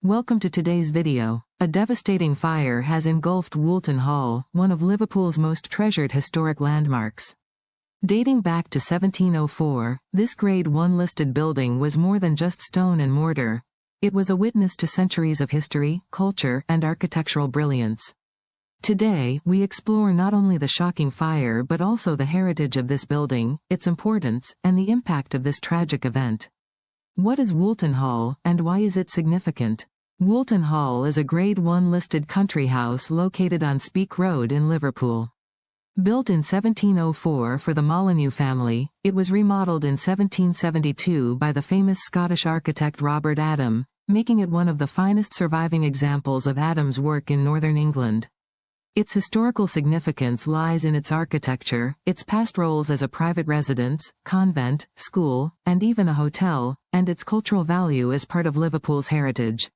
Welcome to today's video. A devastating fire has engulfed Woolton Hall, one of Liverpool's most treasured historic landmarks. Dating back to 1704, this Grade 1 listed building was more than just stone and mortar. It was a witness to centuries of history, culture, and architectural brilliance. Today, we explore not only the shocking fire but also the heritage of this building, its importance, and the impact of this tragic event. What is Woolton Hall, and why is it significant? Woolton Hall is a Grade 1 listed country house located on Speke Road in Liverpool. Built in 1704 for the Molyneux family, it was remodeled in 1772 by the famous Scottish architect Robert Adam, making it one of the finest surviving examples of Adam's work in northern England. Its historical significance lies in its architecture, its past roles as a private residence, convent, school, and even a hotel, and its cultural value as part of Liverpool's heritage.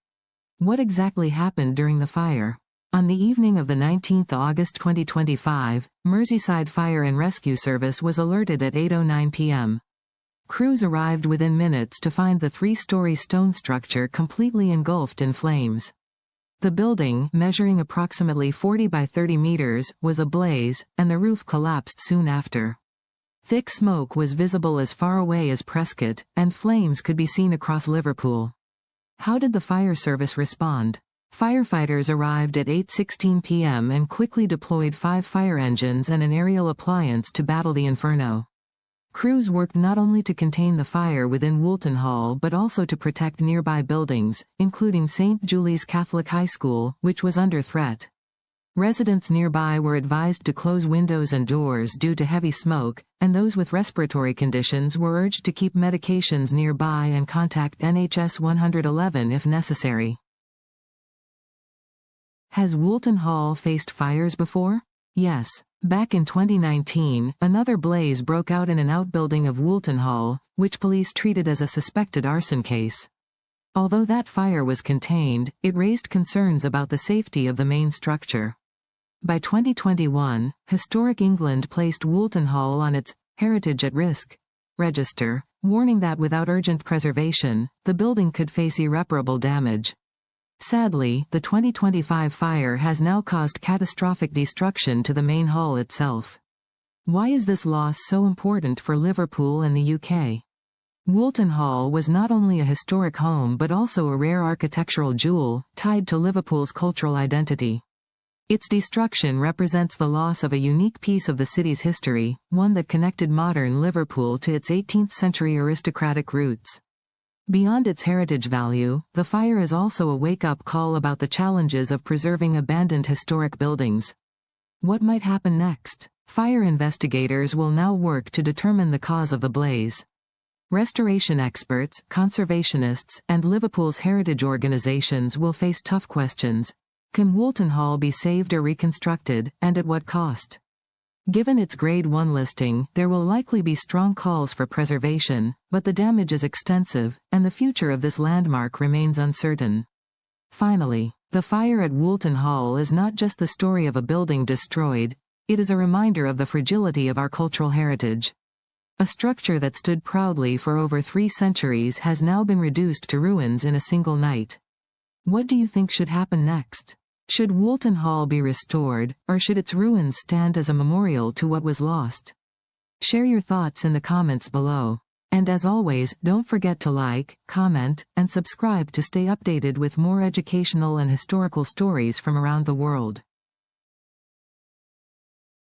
What exactly happened during the fire? On the evening of the 19th August 2025, Merseyside Fire and Rescue Service was alerted at 8:09 p.m. Crews arrived within minutes to find the three-story stone structure completely engulfed in flames. The building, measuring approximately 40 by 30 meters, was ablaze, and the roof collapsed soon after. Thick smoke was visible as far away as Prescott, and flames could be seen across Liverpool. How did the fire service respond? Firefighters arrived at 8:16 p.m. and quickly deployed 5 fire engines and an aerial appliance to battle the inferno. Crews worked not only to contain the fire within Woolton Hall but also to protect nearby buildings, including St. Julie's Catholic High School, which was under threat. Residents nearby were advised to close windows and doors due to heavy smoke, and those with respiratory conditions were urged to keep medications nearby and contact NHS 111 if necessary. Has Woolton Hall faced fires before? Yes. Back in 2019, another blaze broke out in an outbuilding of Woolton Hall, which police treated as a suspected arson case. Although that fire was contained, it raised concerns about the safety of the main structure. By 2021, Historic England placed Woolton Hall on its Heritage at Risk register, warning that without urgent preservation, the building could face irreparable damage. Sadly, the 2025 fire has now caused catastrophic destruction to the main hall itself. Why is this loss so important for Liverpool and the UK? Woolton Hall was not only a historic home but also a rare architectural jewel, tied to Liverpool's cultural identity. Its destruction represents the loss of a unique piece of the city's history, one that connected modern Liverpool to its 18th-century aristocratic roots. Beyond its heritage value, the fire is also a wake-up call about the challenges of preserving abandoned historic buildings. What might happen next? Fire investigators will now work to determine the cause of the blaze. Restoration experts, conservationists, and Liverpool's heritage organizations will face tough questions. Can Woolton Hall be saved or reconstructed, and at what cost? Given its Grade 1 listing, there will likely be strong calls for preservation, but the damage is extensive, and the future of this landmark remains uncertain. Finally, the fire at Woolton Hall is not just the story of a building destroyed, it is a reminder of the fragility of our cultural heritage. A structure that stood proudly for over 3 centuries has now been reduced to ruins in a single night. What do you think should happen next? Should Woolton Hall be restored, or should its ruins stand as a memorial to what was lost? Share your thoughts in the comments below. And as always, don't forget to like, comment, and subscribe to stay updated with more educational and historical stories from around the world.